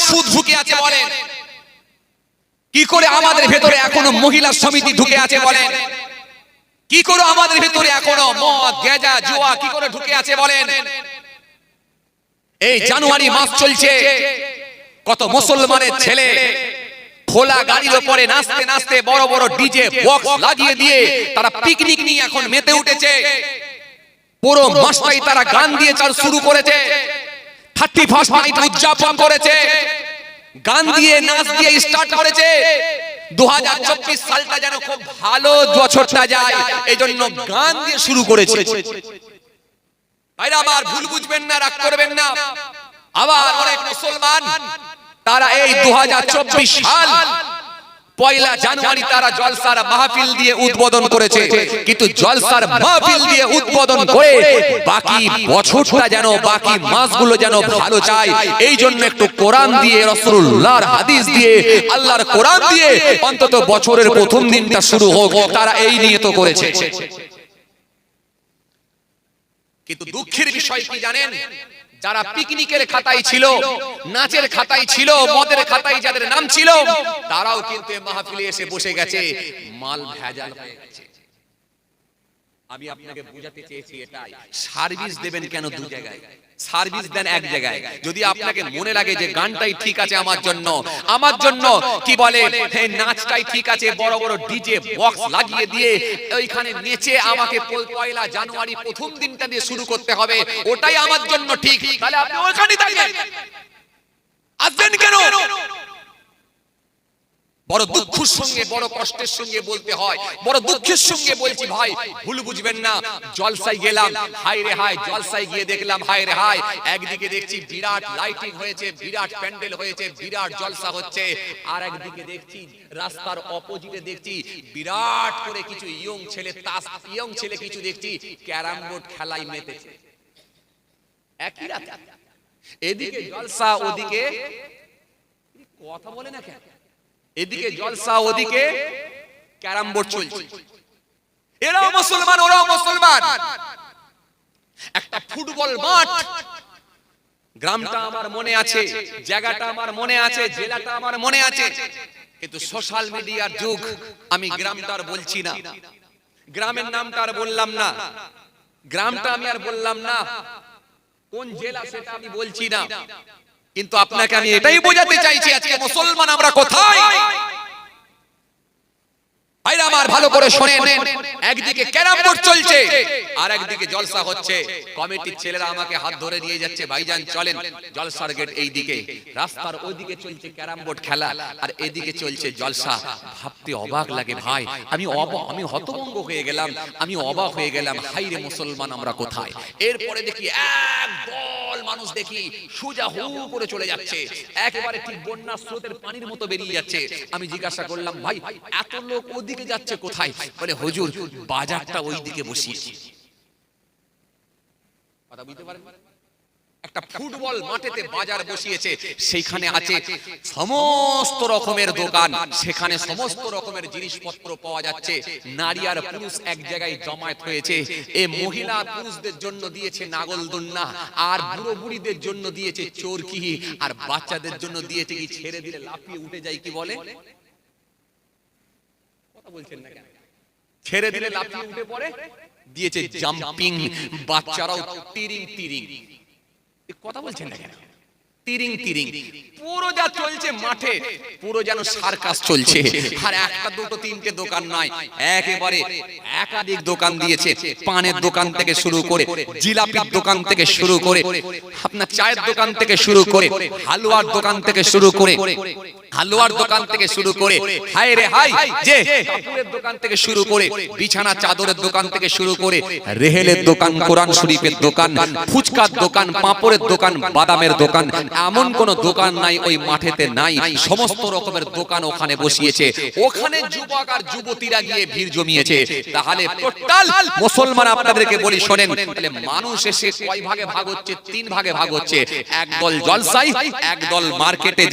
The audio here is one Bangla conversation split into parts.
সুদ ঢুকে আছে বলেন? কি করে আমাদের ভেতরে এখনো মহিলা সমিতি ঢুকে আছে বলেন? কি করে আমাদের ভেতরে এখনো মদ গেজা জুয়া কি করে ঢুকে আছে বলেন? এই জানুয়ারি মাস চলছে, কত মুসলমানের ছেলে খোলা গাড়ির উপরে নাচতে নাচতে বড় বড় ডিজে বক্স লাগিয়ে দিয়ে তারা পিকনিক নিয়ে এখন মেতে উঠেছে। পুরো মাসটাই তারা গান দিয়ে চাল শুরু করেছে, 31st নাইট উদযাপন করেছে, গান দিয়ে নাচ দিয়ে স্টার্ট করেছে। 2024 সালটা যেন খুব ভালো বছরটা যায় এই জন্য গান দিয়ে শুরু করেছে। ভাইরা আমার, ভুল বুঝবেন না, রাগ করবেন না। আবার অনেক মুসলমান তারা এই 2024 সাল পয়লা জানুয়ারি তারা জলসার মাহফিল দিয়ে উদ্বোধন করেছে, কিন্তু জলসার মাহফিল দিয়ে উদ্বোধন করে বাকি বছরটা যেন, বাকি মাসগুলো যেন ভালো যায় এই জন্য একটু কোরআন দিয়ে, রাসূলুল্লাহর হাদিস দিয়ে, আল্লাহর কোরআন দিয়ে অন্তত বছরের প্রথম দিনটা শুরু হোক, তারা এই নিয়ত করেছে। কিন্তু দুঃখের বিষয় কি জানেন? যারা পিকনিকের খাতায় ছিল, নাচের খাতায় ছিল, মদের খাতায় যাদের নাম ছিল, তারাও কিন্তু মাহফিলে এসে বসে গেছে, মাল ভেজাল হয়ে গেছে। আমি আপনাকে বুঝাতে চেয়েছি এটাই, সার্ভিস দেবেন কেন দু জায়গায়? সার্ভিস দেন এক জায়গায়। যদি আপনাকে মনে লাগে যে গানটাই ঠিক আছে আমার জন্য কি বলে এই নাচটাই ঠিক আছে, বড় বড় ডিজে বক্স লাগিয়ে দিয়ে ওইখানে নেচে আমাকে পয়লা জানুয়ারি প্রথম দিনটা দিয়ে শুরু করতে হবে, ওটাই আমার জন্য ঠিক, তাহলে আপনি ওইখানেই থাকবেন, আসবেন কেন? বড় দুঃখের সঙ্গে, বড় কষ্টের সঙ্গে বলতে হয়, বড় দুঃখের সঙ্গে বলছি ভাই, ভুল বুঝবেন না। জলসায় গেলাম, হায় রে হায়, জলসায় গিয়ে দেখলাম হায় রে হায়, একদিকে দেখছি বিরাট লাইটিং হয়েছে, বিরাট প্যান্ডেল হয়েছে, বিরাট জলসা হচ্ছে, আর একদিকে দেখছি রাস্তার অপোজিটে দেখছি বিরাট করে কিছু ইয়ং ছেলে কিছু দেখছি ক্যারাম বোর্ড খেলায় মেতেছে একই রাতে। এদিকে জলসা, ওদিকে কথা বলে না কেন? এদিকে জলসা, ওদিকে ক্যারাম বোর্ড চলছে। এরাও মুসলমান, ওরাও মুসলমান। একটা ফুটবল মাঠ, গ্রামটা আমার মনে আছে, জায়গাটা আমার মনে আছে, জেলাটা আমার মনে আছে, কিন্তু সোশ্যাল মিডিয়ার যুগ, আমি গ্রামটা আর বলছি না, গ্রামের নামটা আর বললাম না, গ্রামটা আমি আর বললাম না, কোন জেলা সেটা আমি বলছি না, কিন্তু আপনাকে আমি এটাই বোঝাতে চাইছি আজকে মুসলমান আমরা কোথায়। ভাইরা আমার, ভালো করে শুনেন, একদিকে ক্যারাম বোর্ড চলছে আর একদিকে জলসা হচ্ছে। কমিটির ছেলেরা আমাকে হাত ধরে নিয়ে যাচ্ছে, ভাইজান চলেন, জলসার গেট এই দিকে, রাস্তার ওইদিকে চলছে ক্যারাম বোর্ড খেলা আর এদিকে চলছে জলসা। ভাবতে অবাক লাগে ভাই, আমি হতভম্ব হয়ে গেলাম, আমি অবাক হয়ে গেলাম, হাইরে মুসলমান আমরা কোথায়। এরপরে দেখি এক দল মানুষ দেখি সোজা হু করে চলে যাচ্ছে, একেবারে ঠিক বন্যার স্রোতের পানির মতো বেরিয়ে যাচ্ছে। আমি জিজ্ঞাসা করলাম, ভাই এত লোক ওদিকে যাচ্ছে কোথায়? বলে হুজুর বাজারটা ওই দিকে বসিয়েছি। কথা বুঝতে পারেন? একটা ফুটবল মাঠেতে বাজার বসিয়েছে, সেইখানে আছে সমস্ত রকমের দোকান, সেখানে সমস্ত রকমের জিনিসপত্র পাওয়া যাচ্ছে। নারী আর পুরুষ এক জায়গায় জমায়েত হয়েছে। এ মহিলা পুরুষদের জন্য দিয়েছে নাগলদোলনা, আর বুড়ো বুড়িদের জন্য দিয়েছে চরকি, আর বাচ্চাদের জন্য দিয়েছে কি ছেড়ে দিলে লাফিয়ে উঠে যায় কি বলে, বলছেন না কেন? ছেড়ে দিলে লাফিয়ে উঠে পড়ে, দিয়েছে জাম্পিং, বাচ্চারাও তিরিং তিরিং। কথা বলছেন না কেন? তিরিং তিরিং পুরো যা চলছে মাঠে, পুরো যেন সার্কাস চলছে। আর একটা দুটো তিনটে দোকান নয়, একেবারে একাধিক দোকান দিয়েছে। পানের দোকান থেকে শুরু করে, জিলাপির দোকান থেকে শুরু করে, আপনার চায়ের দোকান থেকে শুরু করে, হালুয়ার দোকান থেকে শুরু করে, হায় রে হায়, যে কাপড়ের দোকান থেকে শুরু করে, বিছানা চাদরের দোকান থেকে শুরু করে, রেহেলের দোকান, কোরআন শরীফের দোকান, ফুচকার দোকান, পাঁপড়ের দোকান, বাদামের দোকান, এমন কোন দোকান নাই ওই মাঠেতে নাই। সমস্ত রকমের দোকান ওখানে বসিয়েছে। ওখানে যুবক আর যুবতীরা গিয়ে ভিড় জমিয়েছে। তাহলে টোটাল মুসলমান আপনাদেরকে বলি শোনেন, তাহলে মানুষ এসে কয় ভাগে ভাগ হচ্ছে? তিন ভাগে ভাগ হচ্ছে। একদল জলসাই, একদল মার্কেটে,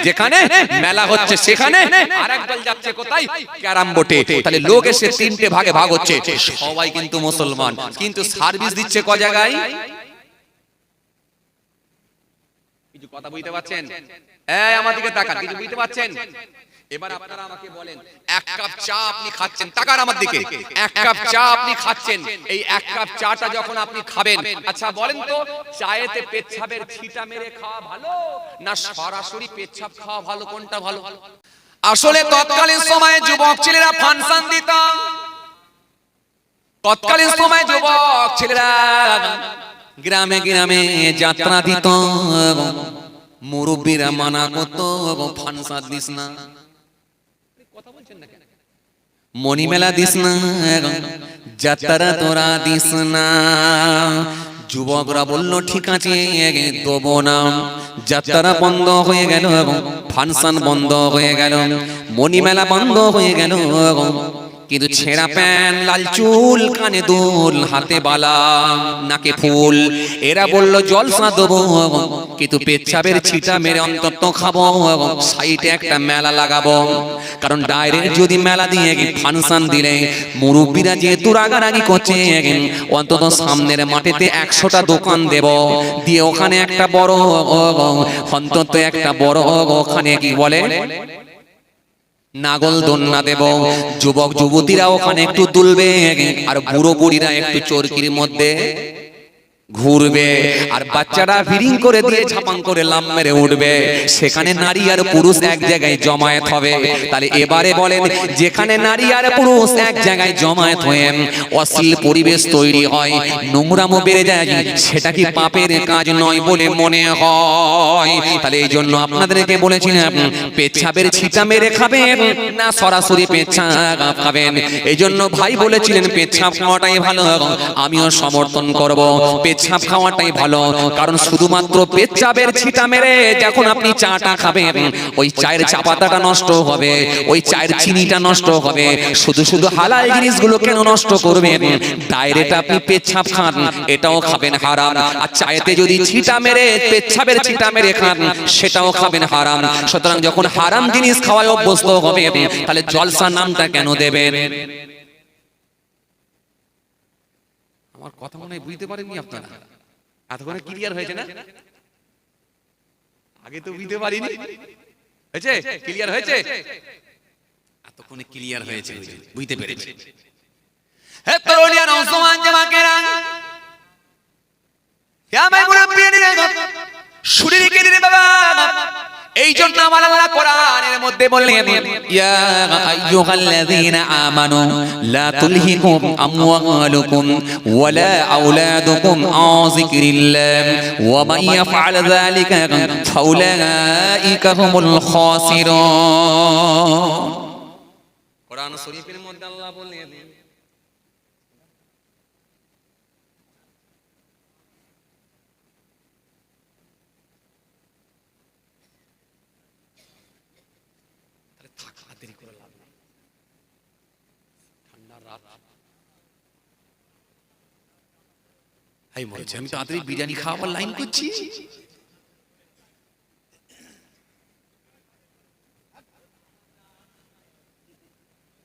যেখানে মেলা হচ্ছে সেখানে, আর একদল যাচ্ছে কোথায়? ক্যারাম বোর্ডে। তাহলে লোক এসে তিনটে ভাগে ভাগ হচ্ছে। সবাই কিন্তু মুসলমান, কিন্তু সার্ভিস দিচ্ছে ক জায়গায়? কিছু কথা বুঝতে পারছেন? এই আমার দিকে তাকান, কিছু বুঝতে পারছেন? এবার আপনারা আমাকে বলেন, এক কাপ চা আপনি খাচ্ছেন, তাকান আমার দিকে, এক কাপ চা আপনি খাচ্ছেন, এই এক কাপ চাটা যখন আপনি খাবেন, আচ্ছা বলেন তো চায়েতে পেচ্ছাপের ছিটা মেরে খাওয়া ভালো না সরাসরি পেচ্ছাপ খাওয়া ভালো, কোনটা ভালো? আসলে তৎকালীন সময়ে যুবক ছেলেরা ফাংশন দিত, তৎকালীন সময়ে যুবক ছেলেরা গ্রামে গ্রামে যাত্রা দিত, মুরব্বীরা মানা করত ফাংশন দিস না, কথা বলছেন না কেন? মণিমেলা দিস না, যাত্রা তোরা দিস না। যুবকরা বলল ঠিক আছে দেবো না। যাত্রা বন্ধ হয়ে গেল, ফাংশন বন্ধ হয়ে গেল, মণিমেলা বন্ধ হয়ে গেল, কিন্তু ছেঁড়া প্যান্ট, লাল চুল, কানে দুল, হাতে বালা, নাকে ফুল, এরা বলল জলসা দেবো, কিন্তু পেচ্ছাপের ছিটা মেরে অন্তত খাবো, সাইডে একটা মেলা লাগাবো। কারণ ডাইরেক্ট যদি মেলা দিয়ে ফাংশন দিলে মুরব্বীরা যেহেতু রাগারাগি করছে, অন্তত সামনের মাঠেতে 100টা দোকান দেব, দিয়ে ওখানে একটা বড়, অন্তত একটা বড় ওখানে কি বলে নাগল দোলনা দেব, যুবক যুবতীরা ওখানে একটু দুলবে, আর বুড়ো বুড়িরা একটু চরকির মধ্যে ঘুরবে, আর বাচ্চারা ভিড়িং করে দিয়ে ঝাপাং করে লাম মেরে উঠবে। সেখানে নারী আর পুরুষ এক জায়গায় জমায়েত হবে। তাহলে এবারে বলেন, যেখানে নারী আর পুরুষ এক জায়গায় জমায়েত হয়ে অশ্লীল পরিবেশ তৈরি হয়, নোংরামো বেড়ে যায়, সেটা কি পাপের কাজ নয় বলে মনে হয়? তাহলে এই জন্য আপনাদেরকে বলেছিলাম পেচ্ছাপের ছিটা মেরে খাবেন না সরাসরি পেচ্ছাপ খাবেন। এই জন্য ভাই বলেছিলেন পেচ্ছাপ খাওয়াটাই ভালো, আমিও সমর্থন করব, পেচ্ছাপ খাওয়াটাই ভালো। কারণ শুধুমাত্র পেচ্ছাপের ছিটা মেরে যখন আপনি চাটা খাবেন, ওই চায়ের চা পাতাটা নষ্ট হবে, ওই চায়ের চিনিটা নষ্ট হবে। শুধু শুধু হালাল জিনিসগুলো কেন নষ্ট করবেন? ডাইরেক্ট আপনি পেচ্ছাপ খান, এটাও খাবেন হারাম। আর চায়েতে যদি ছিটা মেরে, পেচ্ছাপের ছিটা মেরে খান, সেটাও খাবেন হারাম। সুতরাং যখন হারাম জিনিস খাওয়ায় অভ্যস্ত হবে, তাহলে জলসা নামটা কেন দেবেন? আমার কথা মনে হয় বুঝতে পারেননি আপনারা, এতক্ষণে ক্লিয়ার হয়েছে না? আগে তো বুঝতে পারিনি, হয়েছে? ক্লিয়ার হয়েছে? এতক্ষণে ক্লিয়ার হয়েছে, বুঝতে পেরেছি। হে তরুণিয়া নওজওয়ান জামাকেরা, হে ভাই মুরব্বি রে, শুনে রেখে দিন বাবা। এই জন্য আমার আল্লাহ কোরআনের মধ্যে বললেন, ইয়া আইয়ুহাল্লাযীনা আমানু লা তুলহিকুম আমওয়ালুকুম ওয়ালা আওলাদুকুম আন যিকরিল্লাহ ওয়া মান ইয়াফআল যালিকা ফাউলাইকা হুমুল খাসিরুন। কোরআন শরীফের মধ্যে আল্লাহ বললেন, আমি তাড়াতাড়ি বিরিয়ানি খাওয়াবার লাইন করছি।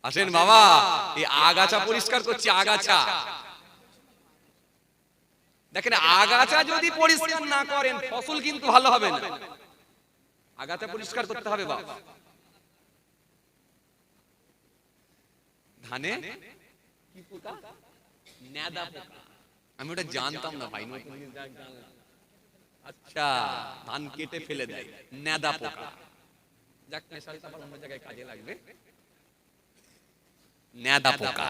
আসেন বাবা, এই আগাছা পরিষ্কার করছি, আগাছা দেখেন, আগাছা যদি পরিষ্কার না করেন ফসল কিন্তু ভালো হবে না। আগাছা পরিষ্কার করতে হবে বাবা। ধানে কি পোকা? নেদা পোকা। আমি ওটা জানতাম না ভাই, আচ্ছা ধান কেটে ফেলে দেয় নেদা পোকা। যাক নেশালটা অন্য জায়গায় কাজে লাগবে। নেদা পোকা,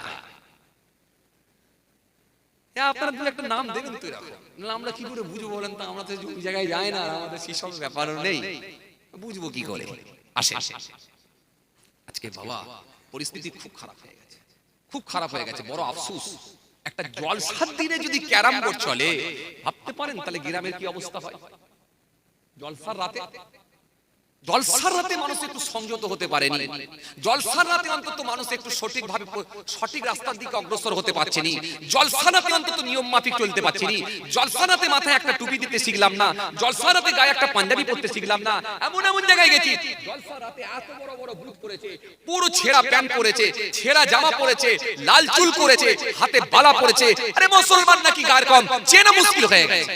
আপনারা দু একটা নাম দেখুন তো এরকম, না আমরা কি করে বুঝবো বলেন তো? আমরা তো ওই জায়গায় যাই না, আমাদের সেসব ব্যাপারও নেই, বুঝবো কি করে? আসে আজকে বাবা পরিস্থিতি খুব খারাপ হয়ে গেছে, খুব খারাপ হয়ে গেছে, বড় আফসোস। একটা জলসার দিনে যদি ক্যারাম বোর্ড চলে, ভাবতে পারেন তাহলে গ্রামের কি অবস্থা হয়? জলসার রাতে, জলসার রাতে মানুষ একটু সংযত হতে পারেনি, জলসার রাতে অন্তত মানুষ একটু সঠিকভাবে সঠিক রাস্তার দিকে অগ্রসর হতে পারছেনি, জলসার রাতে অন্তত নিয়ম মাফিক চলতে পারছেনি, জলসার রাতে মাথায় একটা টুপি দিতে শিখলাম না, জলসার রাতে গায়ে একটা পাঞ্জাবি পরতে শিখলাম না। এমন এমন জায়গায় গেছি জলসার রাতে এত বড় বড় বুট পরেছে, পুরো ছেঁড়া প্যান্ট পরেছে, ছেঁড়া জামা পরেছে, লাল চুল করেছে, হাতে বালা পরেছে। আরে মুসলমান নাকি গায়ের কম, চেনা মুশকিল হয়ে গেছে।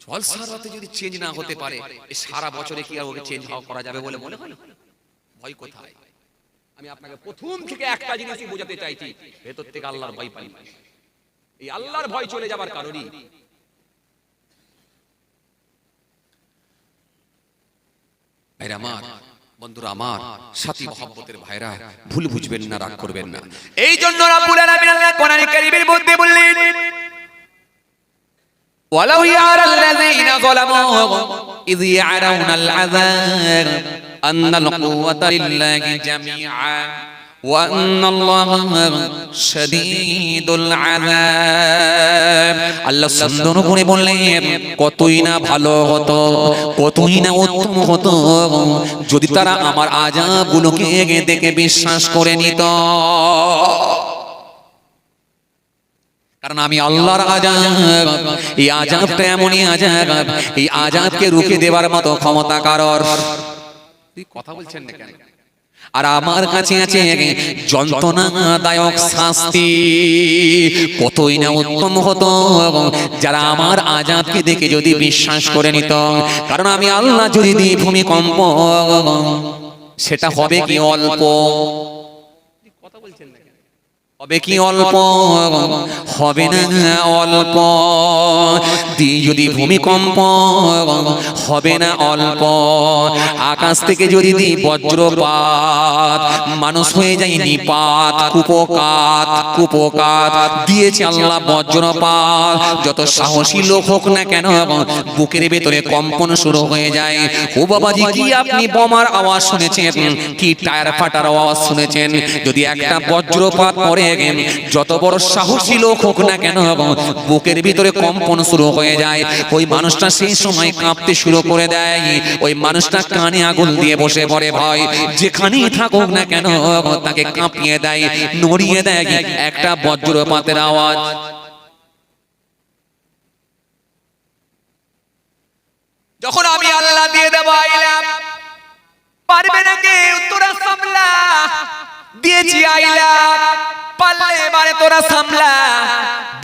জলসার রাতে যদি চেঞ্জ না হতে পারে এই সারা বছরে কি আর ওকে চেঞ্জ করা যাবে বলে মনে হয়? ভয় কোথায়? আমি আপনাকে প্রথম থেকে একটা জিনিসই বোঝাতে চাইছি, ভেতর থেকে আল্লাহর ভয় পাই। এই আল্লাহর ভয় চলে যাবার কারণই ভাইরা আমার, বন্ধুরা আমার, সাথী মহব্বতের ভাইরা, ভুল বুঝবেন না, রাগ করবেন না। এই জন্য রাব্বুল আলামিন আল্লাহ কোরআনে কারীমের মধ্যে বললেন, ওয়ালাউ ইয়ারাল্লাযীনা যালামু ইয ইয়ারাউনাল আযাব আন্নাল কুওয়াতা লিল্লাহি জামিআ ওয়া আন্নাল্লাহা শাদীদুল আযাব। আল্লাহ সুন্দর করে বললেন, কতই না ভালো হতো, কতই না উত্তম হতো যদি তারা আমার আযাবগুলোকে দেখে বিশ্বাস করে নিত। কারণ আমি আল্লাহর আযাব, এই আযাবটা এমনই আযাব, এই আযাবকে রুখে দেওয়ার মতো ক্ষমতা কারোর। কথা বলছেন না কেন? আর আমার কাছে আছে যন্ত্রণাদায়ক শাস্তি। কতই না উত্তম হতো যারা আমার আযাবকে দেখে যদি বিশ্বাস করে নিত। কারণ আমি আল্লাহ যদি দিই ভূমিকম্প, সেটা হবে কি অল্প? কথা বলছেন না, হবে কি অল্প? হবে না অল্প। দিয়ে যদি ভূমিকম্প, হবে না অল্প। আকাশ থেকে যদি দিই বজ্রপাত, মানুষ হয়ে যায় নিপাত, কুপকাত, কুপকাত। দিয়েছে আল্লাহ বজ্রপাত। যত সাহসী লোক হোক না কেন, বুকের ভেতরে কম্পন শুরু হয়ে যায়। ও বাবাজি, কি আপনি বোমার আওয়াজ শুনেছেন? কি টায়ার ফাটার আওয়াজ শুনেছেন? যদি একটা বজ্রপাত পড়ে, যত বড় সাহসী লোক হোক না কেন, বুকের ভিতরে কম্পন শুরু হয়ে যায়। ওই মানুষটা সেই সময় কাঁপতে শুরু করে দেয়। ওই মানুষটা কানে আগুন দিয়ে বসে পড়ে। ভয় যেখানেই থাকুক না কেন তাকে কাঁপিয়ে দেয়, নড়িয়ে দেয় একটা বজ্রপাতের আওয়াজ। যখন আমি আল্লাহ দিয়ে দেব আইলাম, পারবে না কেউ, তোরা সামলা। দিয়েছি আইলাম, পারলে এবারে তোরা সামলা।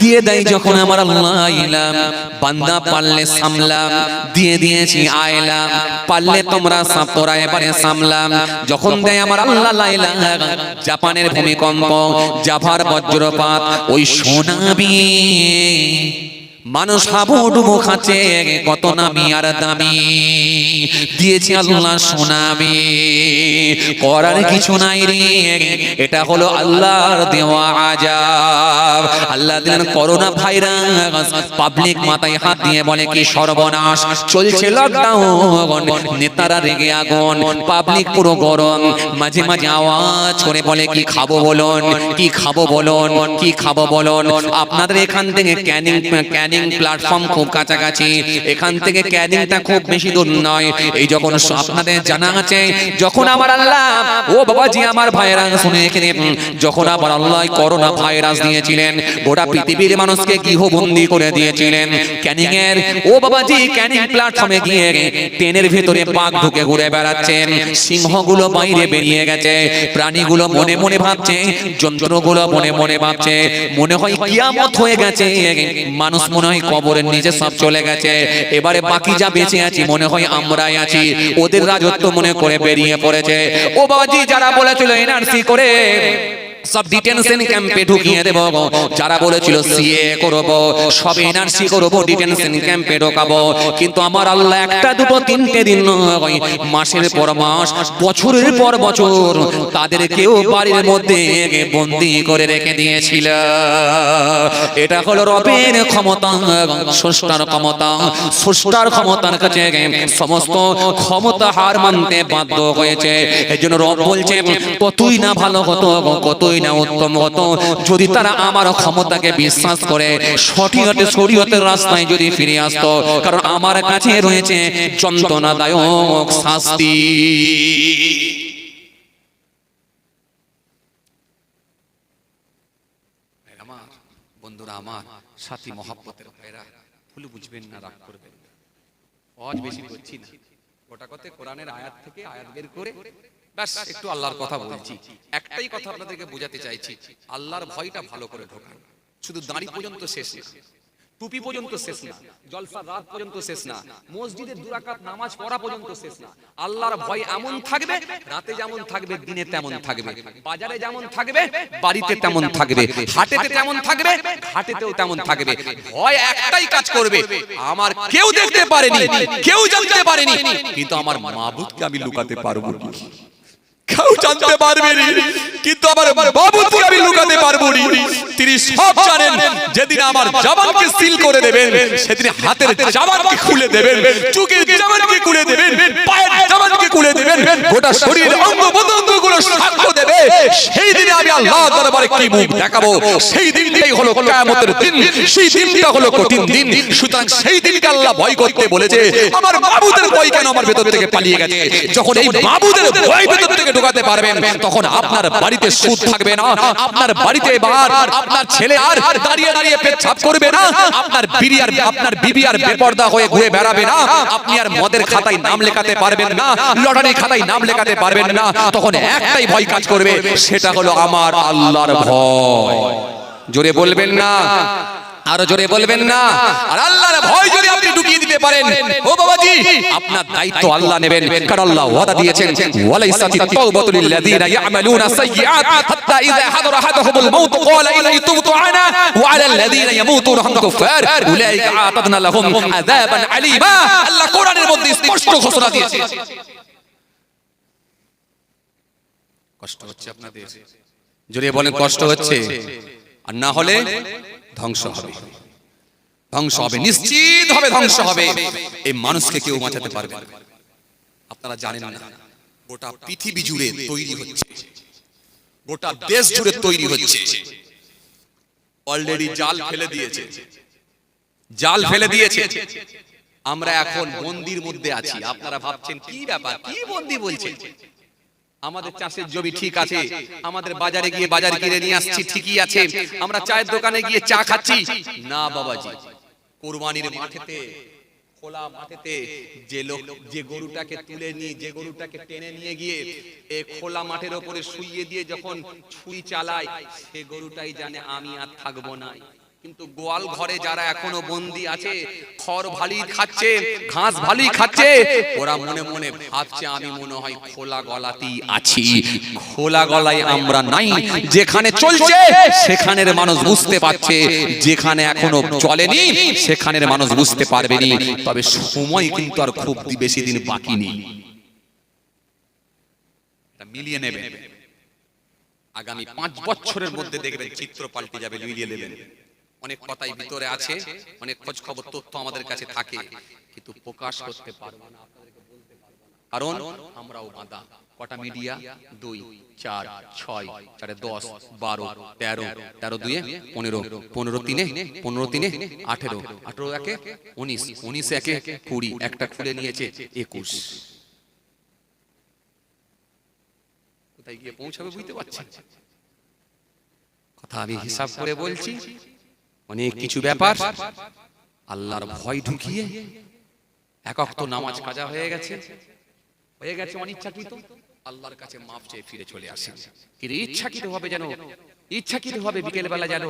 দিয়ে দেয় যখন আমার আল্লাহ আইলাম, বান্দা পারলে সামলাম। দিয়ে দিয়েছি আইলাম, পারলে তোমরা তোরা এবারে সামলাম। যখন দেয় আমার আল্লাহ লাইলাম, জাপানের ভূমিকম্প, জাভার বজ্রপাত, ওই সোনাবি মানুষ হাবুডুবু খাচ্ছে, কত নামি আর দামি। দিয়েছি আল্লাহ সোনাবি, করার কিছু নাই রে। এটা হলো আল্লাহর দেওয়া আযাব। আল্লাহ দিলেন করোনা ভাইরাস, পাবলিক মাথায় হাত দিয়ে বলে কি সর্বনাশ। চলছে লকডাউন, নেতারা রেগে আগুন, পাবলিক পুরো গরম। মাঝে মাঝে আওয়াজ করে বলে কি খাবো বলুন, কি খাবো বলুন, কি খাবো বলুন। আপনাদের এখান থেকে ক্যানিং প্ল্যাটফর্ম খুব কাছাকাছি, এখান থেকে ক্যানিংটা খুব বেশি দূর নয়। এই যখন আপনাদের জানা আছে, যখন আমার আল্লাহ, ও বাবাজি আমার ভাইরা শুনে এখানে, যখন আমার আল্লাহ করোনা ভাইরাস দিয়েছিলেন, গোটা পৃথিবীর মানুষকে গৃহবন্দী করে দিয়েছিলেন। ক্যানিং এর, ও বাবাজি ক্যানিং প্ল্যাটফর্মে গিয়ে ট্রেনের ভেতরে বাঘ ঢুকে ঘুরে বেড়াচ্ছেন, সিংহগুলো বাইরে বেরিয়ে গেছে, প্রাণীগুলো মনে মনে ভাবছে, যন্ত্রগুলো মনে মনে ভাবছে, মনে হয় কিয়ামত হয়ে গেছে, মানুষ মনে হয় কবরের নিচে সব চলে গেছে, এবারে বাকি যা বেঁচে আছি মনে হয় আমরাই আছি। ওদের রাজত্ব মনে করে বেরিয়ে পড়েছে। ও বাবাজি যারা বলেছিল এনআরসি করে সব ডিটেনশন ক্যাম্পে ঢুকিয়ে দেব, যারা বলেছিল সিএ করব, সব এনআরসি করব, ডিটেনশন ক্যাম্পে ঢোকাবো, কিন্তু আমার আল্লাহ একটা দুটো তিনটে দিন নয়, মাসের পর মাস, বছরের পর বছর তাদেরকেও বাড়ির মধ্যে বন্দী করে রেখে দিয়েছিল। এটা হলো রবের ক্ষমতা, স্রষ্টার ক্ষমতা। স্রষ্টার ক্ষমতার কাছে সমস্ত ক্ষমতা হার মানতে বাধ্য হয়েছে। এজন্য রব বলছে, কতই না ভালো হতো, কতই না উত্তম হতো যদি তারা আমার ক্ষমতাকে বিশ্বাস করে সঠিকতে শরীয়তের রাস্তায় যদি ফিরে আসতো। কারণ আমার কাছে রয়েছে যন্ত্রণাদায়ক শাস্তি। আমার বন্ধুরা, আমার সাথী মহব্বতের ভাইরা, ভুল বুঝবেন না, রাগ করবেন না। আজ বেশি করছি না, গোটা কথা কোরআনের আয়াত থেকে আয়াত বের করে ব্যাস একটু আল্লাহর কথা বলছি। একটাই কথা আপনাদেরকে বোঝাতে চাইছি, আল্লাহর ভয়টা ভালো করে ঢোকান। শুধু দাঁড়ি পর্যন্ত শেষ না, টুপি পর্যন্ত শেষ না, জলসা রাত পর্যন্ত শেষ না, মসজিদে 2 রাকাত নামাজ পড়া পর্যন্ত শেষ না। আল্লাহর ভয় এমন থাকবে, রাতে যেমন থাকবে দিনে তেমন থাকবে, বাজারে যেমন থাকবে বাড়িতে তেমন থাকবে, হাটেতে তেমন থাকবে ঘাটেতেও তেমন থাকবে। ভয় একটাই কাজ করবে, আমার কেউ দেখতে পারেনি, কেউ জানতে পারেনি, কিন্তু আমার মাবুদকে আমি লুকাতে পারবো না। কেউ জানতে পারবে না, কিন্তু আমার মাবুদকে আমি লুকাতে পারবো না। তিনি সব জানেন। যেদিন আমার জবানকে সিল করে দেবেন, সেদিন হাতের জবানকে খুলে দেবেন, চোখের জবানকে খুলে দেবেন, পায়ের জবানকে খুলে দেবেন, গোটা শরীরের অঙ্গ প্রত্যঙ্গগুলো সাক্ষ্য দেবে। সেই দিনে আমি আল্লাহর দরবারে কি মুখ দেখাবো? সেই দিনটাই হলো কিয়ামতের দিন, সেই দিনটা হলো কঠিন দিন। সুতরাং সেই দিনকে আল্লাহ ভয় করতে বলেছে। আমার মাবুদের ভয় কেন আমার ভেতর থেকে পালিয়ে গেছে? যখন এই মাবুদের ভয় ভেতর থেকে ঢোকাতে পারবেন, তখন আপনার বাড়িতে সুদ থাকবে না, আপনার বাড়িতে এবার আপনার ছেলে আর দাঁড়িয়ে দাঁড়িয়ে পেচ্ছাপ করবে না, আপনার বিবি আর বেপরদা হয়ে ঘুরে বেড়াবে না, আপনি আর মদের খাতায় নাম লেখাতে পারবেন না, লটারির খাতায় নাম লেখাতে পারবেন না। তখন একটাই ভয় কাজ করবে, সেটা হলো আমার আল্লাহর ভয়। জোরে বলবেন না, আরো জোরে বলবেন না। আর আল্লাহর ভয় যদি আপনি ঢুকিয়ে দিতে পারেন, ও বাবাজি, আপনার দায়িত্ব আল্লাহ নেবেন। কারণ আল্লাহ ওয়াদা দিয়েছেন, ওয়ালাইসাতিত তাওবাতু লিল্লাযিনা ইয়ামালুনা সাইয়্যাত হাত্তা ইযা হাদারা আহাদাহুমুল মাউত ক্বালা ইন্নী তুবতু আনা ওয়া আলাল লাযিনা ইয়ামুতুনা হুম কুফার উলাইকা আ'তাদনা লাহুম আযাবান আলীমা। আল্লাহ কোরআনের মধ্যে স্পষ্ট ঘোষণা দিয়েছে। কষ্ট হচ্ছে আপনাদের? জোরে বলেন, কষ্ট হচ্ছে? আর না হলে ধ্বংস হবে, ধ্বংস হবে, নিশ্চিত হবে ধ্বংস হবে। এই মানুষকে কেউ বাঁচাতে পারবে না। আপনারা জানেন না, গোটা পৃথিবী জুড়ে তৈরি হচ্ছে, গোটা দেশ জুড়ে তৈরি হচ্ছে। অলরেডি জাল ফেলে দিয়েছে, জাল ফেলে দিয়েছে। আমরা এখন বন্দির মধ্যে আছি। আপনারা ভাবছেন কি ব্যাপার, কি বন্দি বলছেন? আমাদের চাষের জমি ঠিক আছে, আমাদের বাজারে গিয়ে বাজার কিনে নিয়ে আসছি, ঠিকই আছে। আমরা চায়ের দোকানে গিয়ে চা খাচ্ছি না বাবাজি। কুরবানির মাঠেতে, খোলা মাঠেতে যে লোক যে গরুটাকে তুলে নিয়ে, যে গরুটাকে টেনে নিয়ে গিয়ে এই খোলা মাঠের উপরে শুইয়ে দিয়ে যখন ছুরি চালায়, সে গরুটাই জানে আমি আর থাকবো না। কিন্তু গোয়াল ঘরে যারা এখনো বন্দী আছে, খড় ভালি খাচ্ছে, ঘাস ভালি খাচ্ছে, ওরা মনে মনে ভাবছে আমি মনে হয় খোলা গলাতেই আছি। খোলা গলায় আমরা নাই। যেখানে চলছে সেখানের মানুষ বুঝতে পারছে, যেখানে এখনো চলেনি সেখানের মানুষ বুঝতে পারবে না। তবে সময় কিন্তু আর খুব বেশি দিন বাকি নেই। এটা মিলিয়ে নেবেন, আগামী 5 বছরের মধ্যে দেখবেন চিত্র পাল্টে যাবে। মিলিয়ে নেবেন। অনেক কথাই ভিতরে আছে, অনেক খোঁজ খবর তথ্য আমাদের কাছে থাকে, কিন্তু প্রকাশ করতে পারবো না, কারণ আমরাও বাঁধা। কটা মিডিয়া? 2 4 6 4 10 12 13 13 2 15 15 3 15 3 18 18 1 19 19 1 20 একটা খুলে নিয়েছে 21। কোথায় গিয়ে পৌঁছাবে বুঝতে পারছেন? কথা আমি হিসাব করে বলছি। অনেক কিছু ব্যাপার আল্লাহর ভয় ঢুকিয়ে এক ওয়াক্ত নামাজ কাজা হয়ে গেছে, অনিচ্ছাকৃত। আল্লাহর কাছে মাফ চেয়ে ফিরে চলে আসেন। কিন্তু ইচ্ছাকৃত হবে যেন, ইচ্ছাকৃত হবে বিকেল বেলা যেন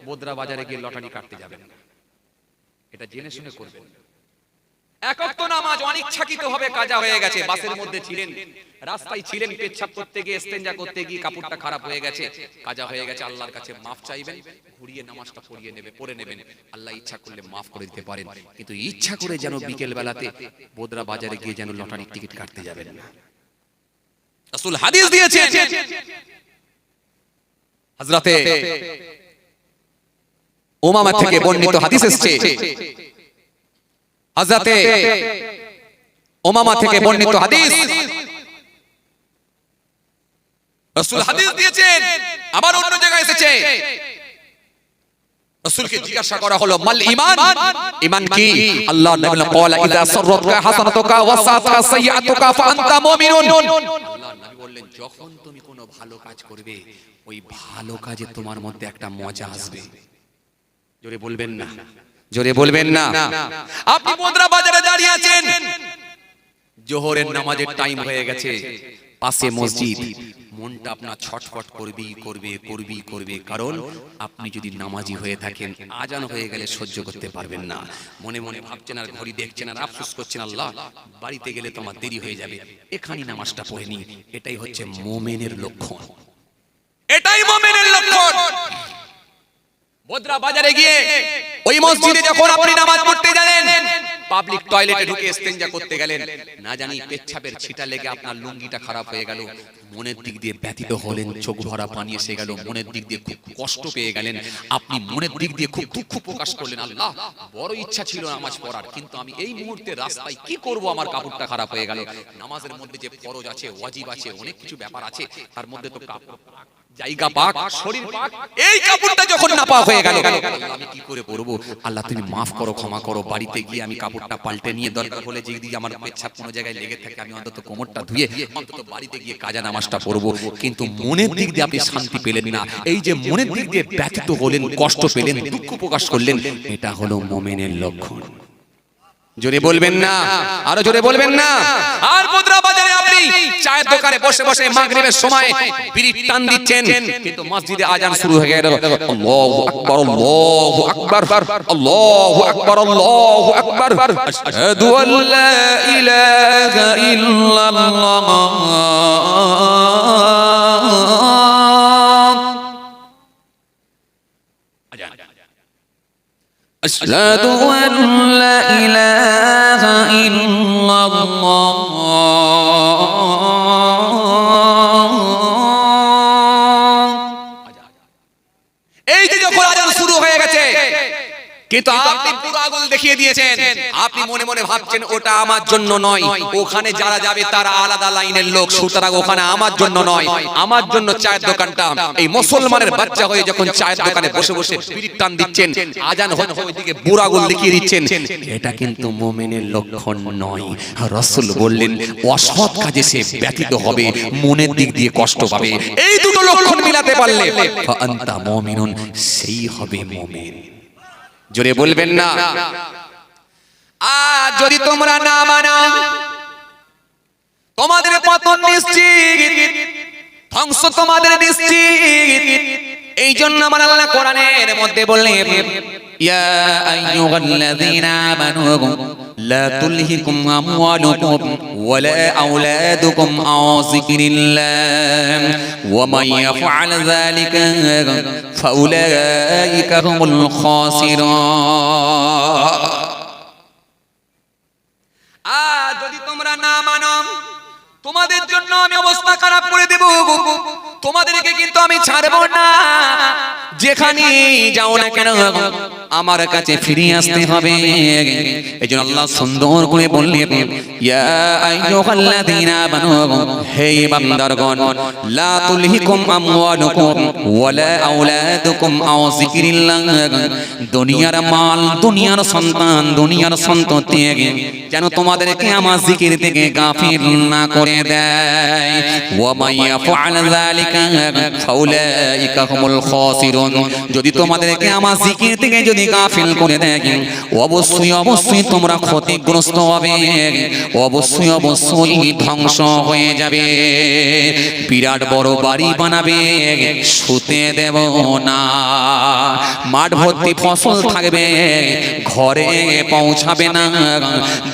বোদরা বাজারে গিয়ে লটারি কাটতে যাবেন না। এটা জেনে শুনে করবেন। এক ওয়াক্ত নামাজ অনিচ্ছাকৃত হবে কাজা হয়ে গেছে, বাসের মধ্যে ছিলেন, রাস্তায় ছিলেন, পেচ্ছাপ করতে গিয়ে ইস্তেঞ্জা করতে গিয়ে কাপড়টা খারাপ হয়ে গেছে, কাজা হয়ে গেছে। আল্লাহর কাছে মাফ চাইবেন, ঘুরিয়ে নামাজটা পড়ে নেবেন। আল্লাহ ইচ্ছা করলে মাফ করে দিতে পারেন, কিন্তু ইচ্ছা করে যেন বিকেল বেলাতে বোদরা বাজারে গিয়ে যেন লটারির টিকিট কাটতে যাবেন না। রাসূল হাদিস দিয়েছেন। হযরতে উমামা থেকে বর্ণিত হাদিস এসেছে, হযরতে উমামা থেকে বর্ণিত হাদিস, রাসূল হাদিস দিয়েছেন। আবার অন্য জায়গায় এসেছে, রাসূলকে জিজ্ঞাসা করা হলো মাল ঈমান, ঈমান কি? আল্লাহর নবী বলেন ক্বালা ইযা সাররাকা হাসানাতুকা ওয়া সাআতুকা সাইয়্যাতুকা ফাআনতা মুমিনুন। আল্লাহর নবী বললেন যখন তুমি কোনো ভালো কাজ করবে, ওই ভালো কাজে তোমার মধ্যে একটা মজা আসবে। জোরে বলবেন না, জোরে বলবেন না। আপনি বোদরা বাজারে দাঁড়িয়ে আছেন, জোহরের নামাজের টাইম হয়ে গেছে, পাশে মসজিদ, মনটা আপনার ছটফট করবে, কারণ আপনি যদি নামাজি হয়ে থাকেন আজান হয়ে গেলে সহ্য করতে পারবেন না, মনে মনে ভাবছেন আর ঘড়ি দেখছেন আর আফসোস করছেন, আল্লাহ বাড়িতে গেলে তো আমার দেরি হয়ে যাবে, এখানে নামাজটা পড়ে নি। এটাই হচ্ছে মুমিনের লক্ষণ, এটাই মুমিনের লক্ষণ। বদরা বাজারে গিয়ে ওই মসজিদে যখন আপনি নামাজ পড়তে গেলেন, পাবলিক টয়লেটে ঢুকে ইস্তেঞ্জা করতে গেলেন, না জানি পেচ্ছাপের ছিটা লেগে আপনার লুঙ্গিটা খারাপ হয়ে গেল, মনের দিক দিয়ে ব্যথিত হলেন, চোখ ভরা পানি এসে গেল, মনের দিক দিয়ে খুব কষ্ট পেয়ে গেলেন, আপনি মনের দিক দিয়ে খুব দুঃখ প্রকাশ করলেন, আল্লাহ বড় ইচ্ছা ছিল নামাজ পড়ার, কিন্তু আমি এই মুহূর্তে রাস্তায় কি করব, আমার কাপড়টা খারাপ হয়ে গেল। নামাজের মধ্যে যে ফরজ আছে, ওয়াজিব আছে, অনেক কিছু ব্যাপার আছে, তার মধ্যে তো কাপড় জায়গা পাক, শরীর পাক, এই কাপড়টা যখন না পাক হয়ে গেল, আমি কি করে পরবো? আল্লাহ তুমি মাফ করো, ক্ষমা করো। বাড়িতে গিয়ে আমি কাপড়টা পাল্টে নিয়ে, দরকার হলে যদি আমার পেচ্ছাপ কোনো জায়গায় লেগে থাকে, আমি অন্তত কোমরটা ধুয়ে অন্তত বাড়িতে গিয়ে কাজা নামাজটা পড়বো। কিন্তু মনের দিক দিয়ে আপনি শান্তি পেলেন না, এই যে মনের দিক দিয়ে ব্যথিত হলেন, কষ্ট পেলেন, দুঃখ প্রকাশ করলেন, এটা হলো মুমিনের লক্ষণ। জোরে বলবেন না, আরো জোরে বলবেন না। আর বদরা বাজারে আপনি চায়ের দোকানে বসে বসে মাগরিবের সময় বিড়ির টান দিচ্ছেন, কিন্তু মসজিদে আজান শুরু হয়ে গেল, আল্লাহু আকবার, আল্লাহু আকবার, আল্লাহু আকবার, আল্লাহু আকবার, আশহাদু আল্লা ইলাহা ইল্লাল্লাহ, আশহাদু আল্লা ইলাহা ইল্লাল্লাহ। এই যে যখন আজান শুরু হয়ে গেছে, কিন্তু আপনি পুরো আগুন দেখিয়ে দিয়েছেন, আপনি মনে মনে ভাবছেন ওটা আমার জন্য নয়, ওখানে যারা যাবে তারা আলাদা লাইনের লোক, সুতরাং ওখানে আমার জন্য নয়, আমার জন্য চায়ের দোকানটা। এই মুসলমানের বাচ্চা হয়ে যখন চায়ের দোকানে বসে বসে বিড়ির টান দিচ্ছেন, আজান হচ্ছে ওইদিকে বুড়ো আগুন দেখিয়ে দিচ্ছেন, এটা কিন্তু মুমিনের লক্ষণ নয়। রাসূল বললেন অসৎ কাজে সে ব্যথিত হবে, মনের দিক দিয়ে কষ্ট পাবে, এই দুটো লক্ষণ মিলাতে পারলে ফাআনতা মুমিনুন, সেই হবে মুমিন। জোরে বলবেন না। আর যদি তোমরা না মানো, তোমাদের পতন নিশ্চিত, ধ্বংস তোমাদের নিশ্চিত। এই জন্য আমার আল্লাহ কোরআনের মধ্যে বললেন, ইয়া আইয়ুহাল্লাযীনা আমানু লা তুলহিকুম আমওয়ালুকুম ওয়ালা আওলাদুকুম আন যিকরিল্লাহ ওয়া মান ইয়াফআল যালিকা ফাউলাইকা হুমুল খাসিরুন। আর যদি তোমরা না মানো, তোমাদের জন্য আমি অবস্থা খারাপ করে দেব, তোমাদেরকে কিন্তু আমি ছাড়বো না, যেখানে যাও না কেন আমার কাছে ফিরে আসতে হবে। এইজন্য আল্লাহ সুন্দর করে বললেন, ইয়া আইয়ুহাল্লাযীনা আমানু, হে বান্দারগণ, লা তুলহিকুম আমওয়ালুকুম ওয়ালা আওলাদুকুম আন যিকরিল্লাহ, দুনিয়ার মাল, দুনিয়ার সন্তান, দুনিয়ার সন্ততি যেন তোমাদেরকে আমার জিকির থেকে গাফিল না করে দেয়। ওয়া মান ইয়াফআল যালিকা ফাউলাইকা হুমুল খাসিরুন, যদি তোমাদেরকে আমার জিকির থেকে যদি গাফিল করে দেয়, অবশ্যই অবশ্যই তোমরা ক্ষতিগ্রস্ত হবে, অবশ্যই অবশ্যই ধ্বংস হয়ে যাবে। বিরাট বড় বাড়ি বানাবে, শুতে দেব না, মাঠ ভর্তি ফসল থাকবে, ঘরে পৌঁছাবে না,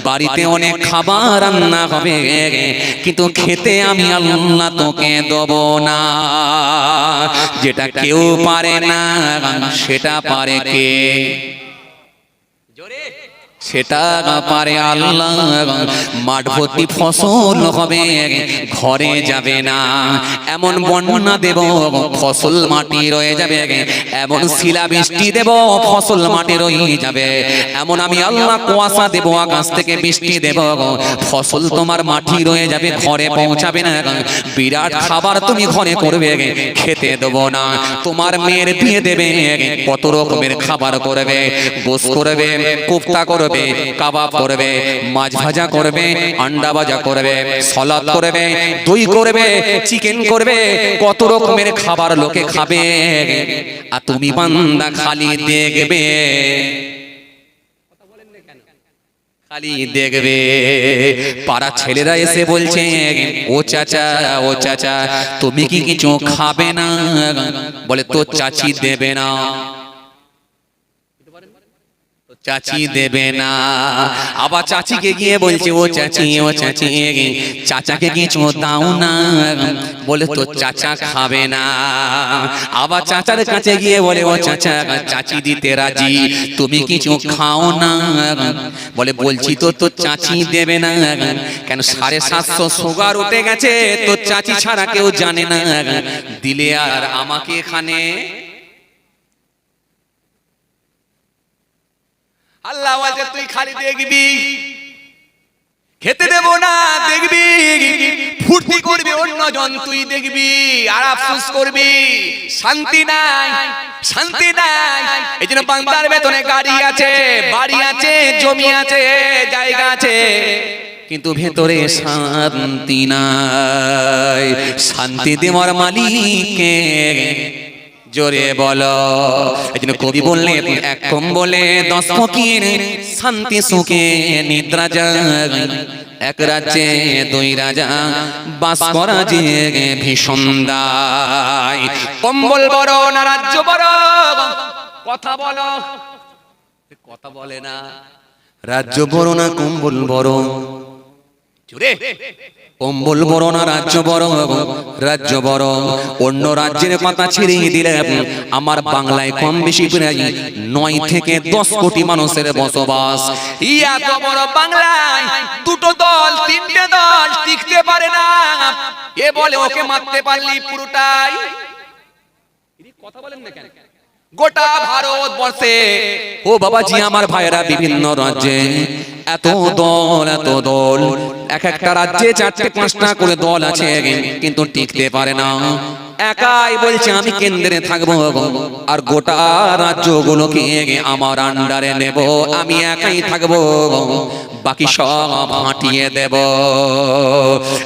বাড়িতে অনেক খাবার রান্না হবে, কিন্তু খেতে আমি আল্লাহ তোকে দেব না। যেটা কেউ পারে না সেটা পারে কে? জোরে, সেটা পারে আল্লাহ। মাঠ ভর্তি ফসল হবে, ঘরে যাবে না, এমন বন্যা দেব ফসল মাটি রয়ে যাবে, এমন শিলা বৃষ্টি দেব ফসল মাটি রয়ে যাবে, এমন আমি আল্লাহ কুয়াশা দেব, আকাশ থেকে বৃষ্টি দেব, ফসল তোমার মাটি রয়ে যাবে, ঘরে পৌঁছাবে না। বিরাট খাবার তুমি ঘরে করবে, খেতে দেব না। তোমার মেয়ের বিয়ে দেবে, কত রকমের খাবার করবে, গোশ করবে, কোফতা করবে, কাবাব করবে, মাছ ভাজা করবে, আন্ডা ভাজা করবে, সালাদ করবে, দই করবে, চিকেন করবে, কত রকমের খাবার লোকে খাবে, আর তুমি বান্দা খালি দেখবে। খালি দেখবে পাড়া ছেলেরা এসে বলছে, ও চাচা, ও চাচা, তুমি কি কিছু খাবে না? বলে তো চাচি দেবে না, চাচি দেবে না। আবার চাচিকে গিয়ে বলছে, ও চাচি, ও চাচি, চাচাকে কিছু দাও না। বলে তো চাচা খাবে না। আবার চাচার কাছে গিয়ে বলে, ও চাচা, চাচি দিতে রাজি, তুমি কিছু খাও না। বলে বলছি তো, তো চাচি দেবে না। কেন 750 সুগার উঠে গেছে, তো চাচি ছাড়া কেউ জানে না। দিলে আর আমাকে এখানে আল্লাহ বলছে তুই খালি দেখবি, খেতে দেব না, দেখবি ফুর্তি করবি অন্যজন, তুই দেখবি আর আফসোস করবি। শান্তি নাই, শান্তি নাই। এই জন্য বান্দার বেতনে গাড়ি আছে, বাড়ি আছে, জমি আছে, জায়গা আছে, কিন্তু ভেতরে শান্তি নাই। শান্তি দেওয়ার মালিককে জোরে বলো। এই জন্য কবি বললেন, এক কম্বলে 10 ফকির, শান্তি সুখে নিদ্রা যায়। এক রাজ্যে 2 রাজা, বাস করা যে ভীষণ দায়। কম্বল বড় না রাজ্য বড়? কথা বলো। কথা বলে না। রাজ্য বড় না কম্বল বড়? জোরে। কম্বল বড় না রাজ্য বড়? রাজ্য বড়। অন্য রাজ্যের কথা ছেড়ে দিলে আমার বাংলায় কম বেশি প্রায় 9 থেকে 10 কোটি মানুষের বসবাস। এত বড় বাংলায় দুটো দল, তিনটে দল টিকতে পারে না। এ বলে ওকে মারতে পারলি পুরোটাই। কথা বলেন না কেন? গোটা ভারতবর্ষে ও বাবাজি, আমার ভাইরা বিভিন্ন রাজ্যে এত দল, এত দল, এক একটা রাজ্যে 4টে 5টা করে দল আছে, কিন্তু টিকতে পারে না। একাই বলছে আমি কেন্দ্রে থাকবো, আর গোটা রাজ্যগুলোকে আমার আন্ডারে নেব, আমি একাই থাকবো, বাকি সব হাঁটিয়ে দেব।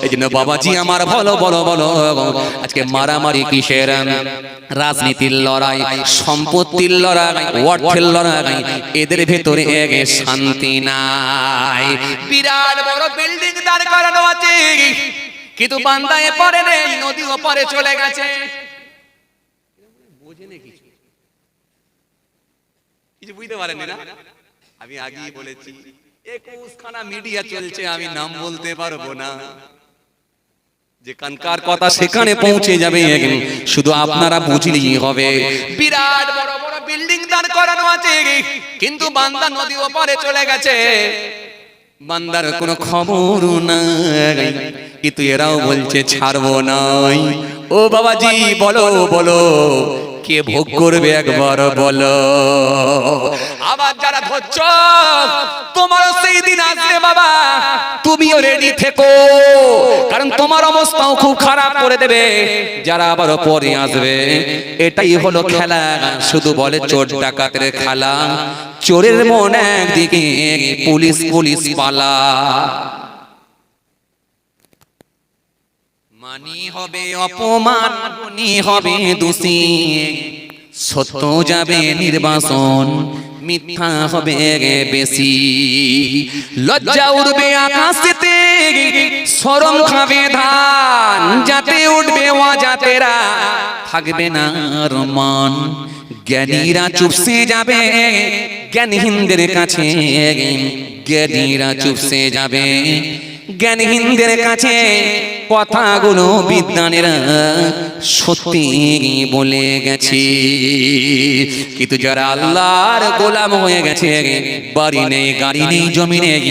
এই জন্য বাবাজি আমার বলো বলো বলো, আজকে মারামারি কিসের? রাজনীতির লড়াই, সম্পত্তির লড়াই, অর্থের লড়াই, এদের ভেতরে শান্তি নাই। বিরাট বড় বিল্ডিং দাঁড় করানো আছে, কিন্তু বান্দা এপারে নেই, নদী ওপারে চলে গেছে। বোঝেনি কিছু, কিছু বুঝতে পারেন না। আমি আগেই বলেছি 21 খানা মিডিয়া চলছে, আমি নাম বলতে পারবো না। যেখানকার কথা সেখানে পৌঁছে যাবে, শুধু আপনারা বুঝলেই হবে। বিরাট বড় বড় বিল্ডিং দাঁড় করানো আছে, কিন্তু বান্দা নদী ওপারে চলে গেছে। বান্দার কোনো খবর নাই, কিন্তু এরাও বলছে ছাড়বো নাই। ও বাবাজি বলো বলো, কে ভোগ করবে একবার বলো। আবার যারা ধরছ, তোমারও সেই দিন আসবে বাবা, তুমিও রেডি থেকো, কারণ তোমার অবস্থাও খুব খারাপ করে দেবে যারা আবার পরে আসবে। এটাই হলো খেলা, শুধু বলে চোর ডাকাতের খেলা। চোরের মন একদিকে, পুলিশ পুলিশ পালা। মানি হবে অপমান, গুণী হবে দোষী, সত্য যাবে নির্বাসন, মিথ্যা হবে বেশি। লজ্জা উঠবে আকাশেতে, শরম খাবে ধান, যাতে উঠবে অজাতেরা, থাকবে না আর মান। জ্ঞানীরা চুপসে যাবে জ্ঞানহীনদের কাছে, জ্ঞানীরা চুপসে যাবে জ্ঞানহীনদের কাছে। কথাগুলো বিদ্বানেরা সত্যি বলে গেছে, কিন্তু যারা আল্লাহর গোলাম হয়ে গেছে, বাড়ি নেই, গাড়ি নেই, জমি নেই,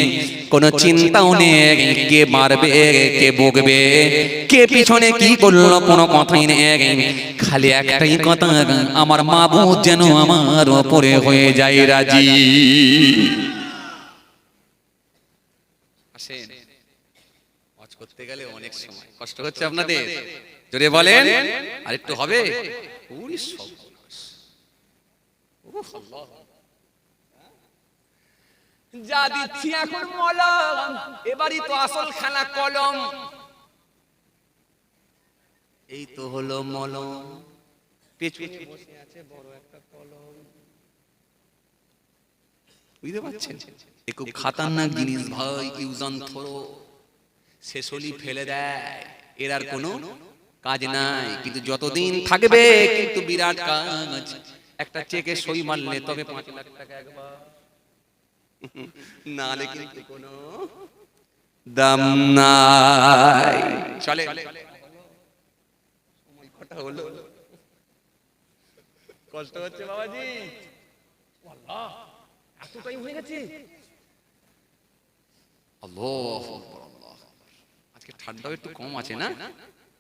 কোনো চিন্তাও নেই কে মারবে, কে বকবে, কে পিছনে কি করলো, কোনো কথাই নেই। খালি একটাই কথা, আমার মাবুদ যেন আমার ওপরে হয়ে যায় রাজি। করতে গেলে অনেক সময় কষ্ট হচ্ছে আপনাদের, জোরে বলেন। আর একটু হবে। যা দিচ্ছি এখন মলম, এবারই তো আসল খানা কলম। এই তো হলো মলম, পেছনে বসে আছে বড় একটা কলম। বুঝতে পারছেন? এ খুব খাতারনাক জিনিস ভাই, ইউজান থ্রো। শেষ হলি ফেলে দেয়, এর আর কোনো কাজ নাই, কিন্তু যতদিন থাকবে কিন্তু বিরাট কাজ। একটা চেকে সই মারলে তবে 5 লাখ টাকা একবার, নালে কিন্তু কোনো দাম নাই। চলে সময় কটা হলো? কষ্ট হচ্ছে বাবাজি? আল্লাহ, এত টাইম হয়ে গেছে। আল্লাহু আকবার, আল্লাহু আকবার। আজকে ঠান্ডাও একটু কম আছে না?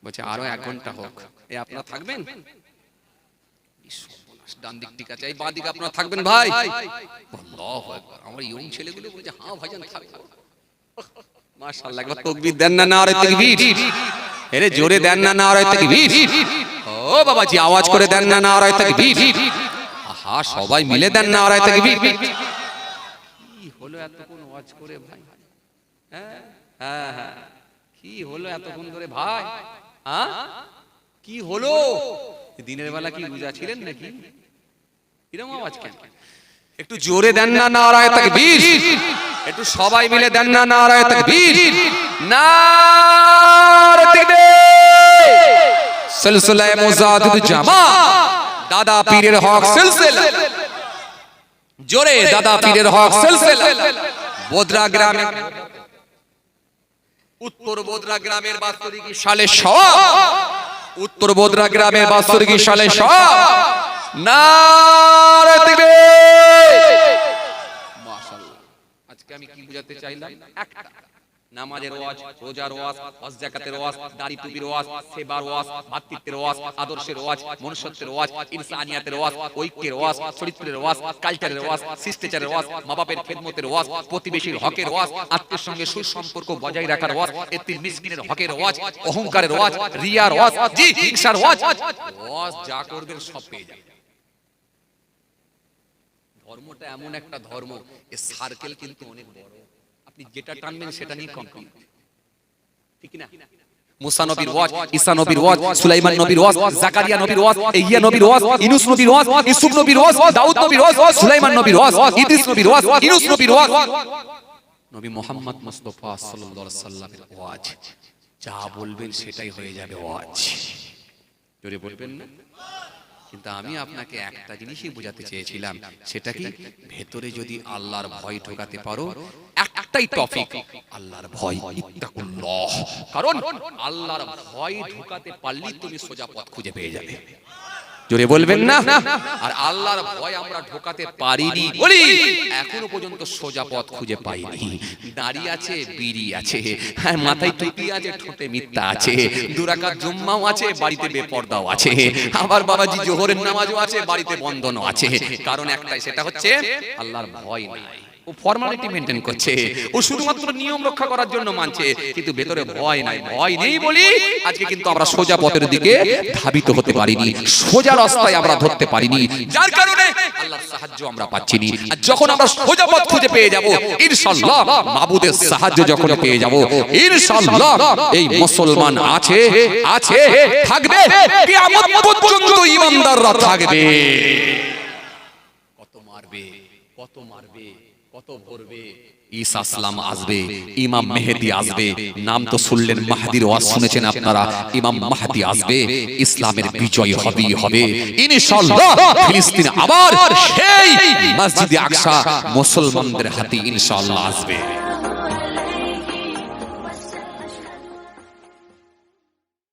বলছে আরো 1 ঘন্টা হোক। এই আপনারা থাকবেন? ডান দিক ঠিক আছে, এই বাঁ দিকে আপনারা থাকবেন ভাই? আল্লাহু আকবার। আমার ইয়ং ছেলেগুলো বলছে হ্যাঁ ভাইজান থাকবো। মাশাআল্লাহ, একবার তাকবীর দেন না, নারে তাকবীর। আরে জোরে দেন না, নারে তাকবীর। ও বাবাজি আওয়াজ করে দেন না, নারে তাকবীর। আহা সবাই মিলে দেন না, নারে তাকবীর। কি হলো এতক্ষণ আওয়াজ করে ভাই? হ্যাঁ হ্যাঁ হ্যাঁ, কি হলো এতক্ষণ ধরে ভাই? হ্যাঁ কি হলো? দিনের বেলা কি রোজা ছিলেন নাকি? এরকম আওয়াজ কেন? একটু জোরে দেন না, নারায়ে তাকবীর। একটু সবাই মিলে দেন না, নারায়ে তাকবীর। নারে তাকবীর। সিলসিলায়ে মুজাদ্দিদ জামা, দাদা পীরের হক সিলসিলা। জোরে দাদা পীরের হক সিলসিলা। বোদরা গ্রামে, উত্তর বোদরা গ্রামের 72 সালে সওয়াব, উত্তর বোদরা গ্রামের 72 সালে সওয়াব। নারে তাকবীর। মাশাআল্লাহ। আজকে আমি কি বুঝাতে চাইলাম? একটা, নামাজের ওয়াজ, রোজার ওয়াজ, হজ যাকাতের ওয়াজ, দাড়ি টুপির ওয়াজ, সেবার ওয়াজ, ভাতৃত্বের ওয়াজ, আদর্শের ওয়াজ, মনুষ্যত্বের ওয়াজ, ইনসানিয়াতের ওয়াজ, ঐক্যের ওয়াজ, চরিত্রের ওয়াজ, কালচারের ওয়াজ, শিষ্টাচারের ওয়াজ, মা বাপের খেদমতের ওয়াজ, প্রতিবেশীর হকের ওয়াজ, আত্মীয়ের সঙ্গে সুসম্পর্ক বজায় রাখার ওয়াজ, এতিম মিসকিনের হকের ওয়াজ, অহংকারের ওয়াজ, রিয়ার ওয়াজ, জি হিংসার ওয়াজ। ওয়াজ যা করবেন সব পেয়ে যাবেন। ধর্মটা এমন একটা ধর্ম, এর সার্কেল কিন্তু অনেক বড়। আপনি যেটা টানবেন সেটা নিয়ে কমপ্লিট, ঠিক না? মুসা নবীর ওয়াজ, ঈসা নবীর ওয়াজ, সুলাইমান নবীর ওয়াজ, জাকারিয়া নবীর ওয়াজ, ইহইয়া নবীর ওয়াজ, ইউনূস নবীর ওয়াজ, ইউসুফ নবীর ওয়াজ, দাউদ নবীর ওয়াজ, সুলাইমান নবীর ওয়াজ, ইদ্রিস নবীর ওয়াজ, ইউনূস নবীর ওয়াজ, নবী মুহাম্মদ মুস্তাফা সাল্লাল্লাহু আলাইহি সাল্লামের ওয়াজ। যা বলবেন সেটাই হয়ে যাবে ওয়াজ। জোরে বলবেন না? কিন্তু আমি আপনাকে একটা জিনিসই বোঝাতে চেয়েছিলাম, সেটা কি? ভেতরে যদি আল্লাহর ভয় ঢোকাতে পারো, একটাই টপিক, আল্লাহর ভয়, ইত্তাকুল্লাহ। কারণ আল্লাহর ভয় ঢোকাতে পারলেই তুমি সোজা পথ খুঁজে পেয়ে যাবে। জোরে বলবেন না? আর আল্লাহর ভয় আমরা ঢোকাতে পারিনি বলি এখনো পর্যন্ত সোজা পথ খুঁজে পাইনি। দাড়ি আছে, বিড়ি আছে, হ্যাঁ মাথায় টুপি আছে, ঠোঁটে মিথ্যা আছে, 2 রাকাত জুম্মাও আছে, বাড়িতে বেপরদাও আছে, আবার বাবাজি জোহরের নামাজও আছে, বাড়িতে বন্ধনও আছে। কারণ একটাই, সেটা হচ্ছে আল্লাহর ভয় নাই। ও ফর্মালিটি মেইনটেইন করছে, ও শুধুমাত্র নিয়ম রক্ষা করার জন্য মানছে, কিন্তু ভেতরে ভয় নাই। ভয় নেই বলি আজকে কিন্তু আমরা সোজা পথের দিকে ধাবিত হতে পারিনি, সোজা রাস্তায় আমরা ধরতে পারিনি, যার কারণে আল্লাহর সাহায্য আমরা পাচ্ছি না। আর যখন আমরা সোজা পথ খুঁজে পেয়ে যাব ইনশাআল্লাহ, মাবুদের সাহায্য যখন পেয়ে যাব ইনশাআল্লাহ, এই মুসলমান আছে, আছে, থাকবে, কিয়ামত পর্যন্ত ঈমানদাররা থাকবে। কত মারবে, কত মারবে, কত ভরবে। ঈসা আসলাম আসবে, ইমাম মেহেদী আসবে, নাম তো শুনলেন, মাহদীর ওয়াজ শুনেছেন আপনারা, ইমাম মাহদী আসবে, ইসলামের বিজয় হবেই হবে ইনশাআল্লাহ। ফিলিস্তিন আবার সেই মসজিদে আকসা মুসলমানদের হাতে ইনশাআল্লাহ আসবে।